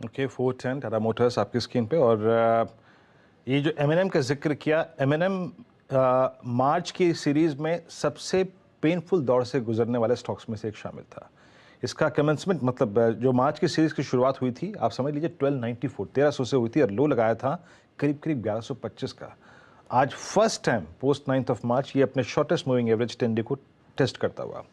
Okay, 410 Tata Motors आपकी screen पे। और ये जो एमएनएम का जिक्र किया, एमएनएम मार्च की सीरीज़ में सबसे पेनफुल दौर से गुजरने वाले स्टॉक्स में से एक शामिल था। इसका कमेंसमेंट मतलब जो मार्च की सीरीज़ की शुरुआत हुई थी, आप समझ लीजिए 1294 1300 से हुई थी और लो लगाया था करीब करीब 1125 का। आज first time post 9th of March ये अपने शॉर्टेस्ट मूविंग एवरेज 10 डे को टेस्ट करता हुआ।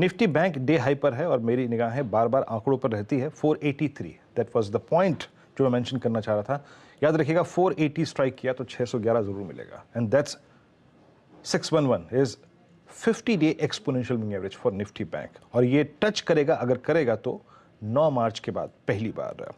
निफ्टी बैंक डे हाई पर है और मेरी निगाहें बार बार आंकड़ों पर रहती है। 483 दैट वाज द पॉइंट जो मैं मेंशन करना चाह रहा था। याद रखिएगा 480 स्ट्राइक किया तो 611 जरूर मिलेगा। And that's 611 is 50 day exponential moving average for Nifty bank. और ये टच करेगा, अगर करेगा तो 9 मार्च के बाद पहली बार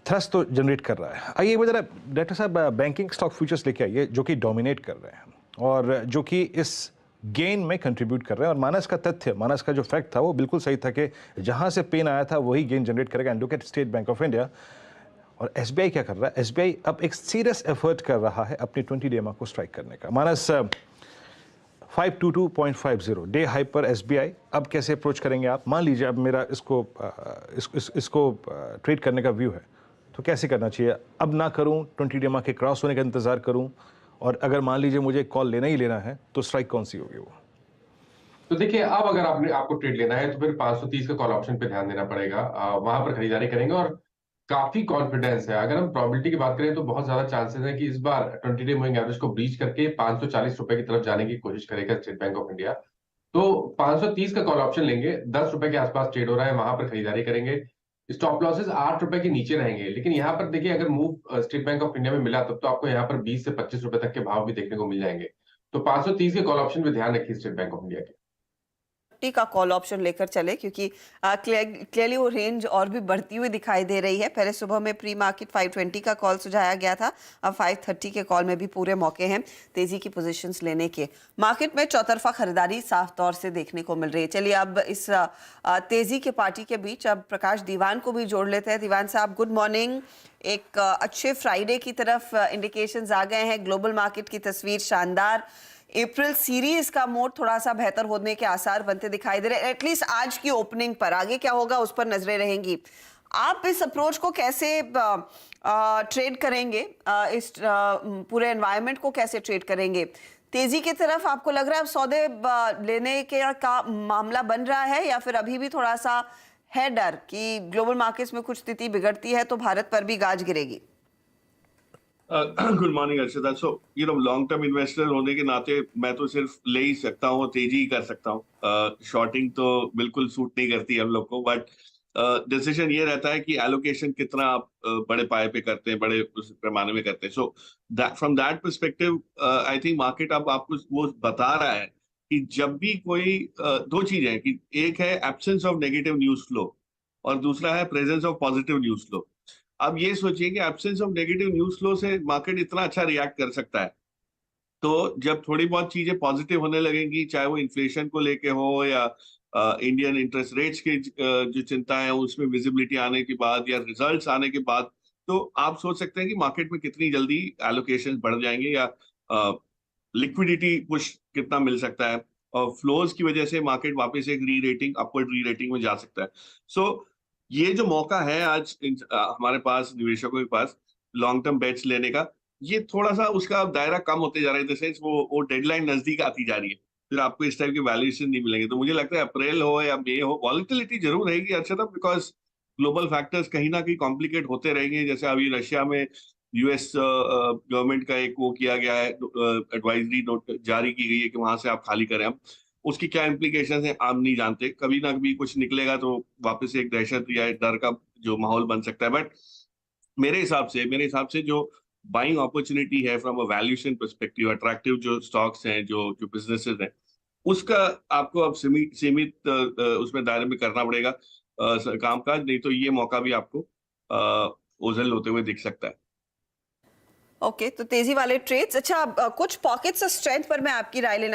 थ्रस्ट तो जनरेट कर रहा है। आइए जरा डॉक्टर साहब बैंकिंग स्टॉक फ्यूचर्स लेके आइए जो कि डोमिनेट कर रहे हैं और जो कि इस गेन में कंट्रीब्यूट कर रहे हैं। और मानस का तथ्य, मानस का जो फैक्ट था वो बिल्कुल सही था कि जहां से पेन आया था वही गेन जनरेट करेगा। And look at state bank of India. और एसबीआई क्या कर रहा है? एसबीआई अब एक सीरियस एफर्ट कर रहा है अपनी 20 डे को स्ट्राइक करने का। मानस 522.50 डे हाई पर एसबीआई अब कैसे अप्रोच करेंगे आप? मान लीजिए अब मेरा इसको ट्रेड करने का व्यू है तो कैसे करना चाहिए? अब ना करूं, 20 डे के क्रॉस होने का इंतजार करूं, और अगर मान लीजिए मुझे कॉल लेना ही लेना है तो स्ट्राइक कौन सी होगी वो? तो देखिए, अब अगर आपको ट्रेड लेना है तो फिर 530 का कॉल ऑप्शन पे ध्यान देना पड़ेगा। वहां पर खरीदारी करेंगे और काफी कॉन्फिडेंस है। अगर हम प्रोबेबिलिटी की बात करें तो बहुत ज्यादा चांसेस है कि इस बार 20 डे मूविंग एवरेज को ब्रीच करके 540 रुपए की तरफ जाने की कोशिश करेगा स्टेट बैंक ऑफ इंडिया। तो 530 का कॉल ऑप्शन लेंगे, 10 रुपए के आसपास ट्रेड हो रहा है, वहां पर खरीदारी करेंगे। स्टॉप लॉसेस 8 रुपए के नीचे रहेंगे। लेकिन यहाँ पर देखिए, अगर move state bank of India में मिला तब तो आपको यहाँ पर 20 से 25 रुपए तक के भाव भी देखने को मिल जाएंगे। तो 530 के कॉल ऑप्शन पे ध्यान रखिए स्टेट बैंक ऑफ इंडिया के। का कॉल ऑप्शन लेकर चले क्योंकि क्लियरली वो रेंज और भी बढ़ती हुई दिखाई दे रही है। पहले सुबह में प्री मार्केट 520 का कॉल सुझाया गया था, अब 530 के कॉल में भी पूरे मौके हैं तेजी की पोजीशंस लेने के। मार्केट में चौतरफा खरीदारी साफ तौर से देखने को मिल रही है। चलिए अब इस तेजी के पार्टी के बीच अब प्रकाश दीवान को भी जोड़ लेते हैं। दीवान साहब, गुड मॉर्निंग। एक अच्छे फ्राइडे की तरफ इंडिकेशंस आ गए हैं। ग्लोबल मार्केट की तस्वीर शानदार। अप्रैल सीरीज का मोड थोड़ा सा बेहतर होने के आसार बनते दिखाई दे रहे हैं, एटलीस्ट आज की ओपनिंग पर। आगे क्या होगा उस पर नजरें रहेंगी। आप इस अप्रोच को कैसे ट्रेड करेंगे? इस पूरे एनवायरनमेंट को कैसे ट्रेड करेंगे? तेजी की तरफ आपको लग रहा है अब सौदे लेने के का मामला बन रहा है, या फिर अभी भी थोड़ा सा है डर कि ग्लोबल मार्केट्स में कुछ स्थिति बिगड़ती है तो भारत पर भी गाज गिरेगी? Good morning Arshita. So long term investor होने के नाते मैं तो सिर्फ ले ही सकता हूँ, तेजी ही कर सकता हूँ। शॉर्टिंग तो बिल्कुल सूट नहीं करती हम लोग को। बट डिसीजन ये रहता है कि एलोकेशन कितना आप बड़े पाए पे करते हैं, बड़े पैमाने में करते हैं। So from that perspective I think market अब आपको वो बता रहा है कि जब भी कोई दो चीजें हैं कि एक है absence of negative news flow और दूसरा है presence of positive news flow. अब ये सोचिए कि absence of negative news flow से मार्केट इतना अच्छा रिएक्ट कर सकता है। तो जब थोड़ी बहुत चीजें पॉजिटिव होने लगेंगी, चाहे वो इन्फ्लेशन को लेके हो या इंडियन इंटरेस्ट रेट्स की जो चिंता है उसमें विजिबिलिटी आने के बाद या रिजल्ट्स आने के बाद, तो आप सोच सकते हैं कि मार्केट में कितनी जल्दी एलोकेशन बढ़ जाएंगे या लिक्विडिटी पुश कितना मिल सकता है। और फ्लोज की वजह से मार्केट वापस एक री रेटिंग, अपवर्ड री रेटिंग में जा सकता है। सो ये जो मौका है आज हमारे पास, निवेशकों के पास लॉन्ग टर्म बेट्स लेने का, ये थोड़ा सा उसका दायरा कम होते जा रहा है। जैसे वो डेडलाइन नजदीक आती जा रही है, फिर आपको इस टाइप के वैल्यूएशन नहीं मिलेंगे। तो मुझे लगता है अप्रैल हो या मई हो, वॉलेटिलिटी जरूर रहेगी अच्छा था, बिकॉज ग्लोबल फैक्टर्स कहीं ना कहीं कॉम्प्लिकेट होते रहेंगे। जैसे अभी रशिया में यूएस गवर्नमेंट का एक वो किया गया है, एडवाइजरी नोट जारी की गई है कि वहां से आप खाली करें। अब उसकी क्या इम्प्लीकेशन है आप नहीं जानते, कभी ना कभी कुछ निकलेगा तो वापस एक दहशत या डर का जो माहौल बन सकता है। बट मेरे हिसाब से जो बाइंग अपॉर्चुनिटी है from a valuation perspective, attractive जो स्टॉक्स हैं, जो बिजनेसेस हैं, उसका आपको अब सीमित उसमें दायरे में करना पड़ेगा कामकाज। नहीं तो ये मौका भी आपको ओझल होते हुए दिख सकता है। ओके, तो तेजी वाले ट्रेड्स। अच्छा, कुछ पॉकेट्स ऑफ स्ट्रेंथ पर मैं आपकी राय लेना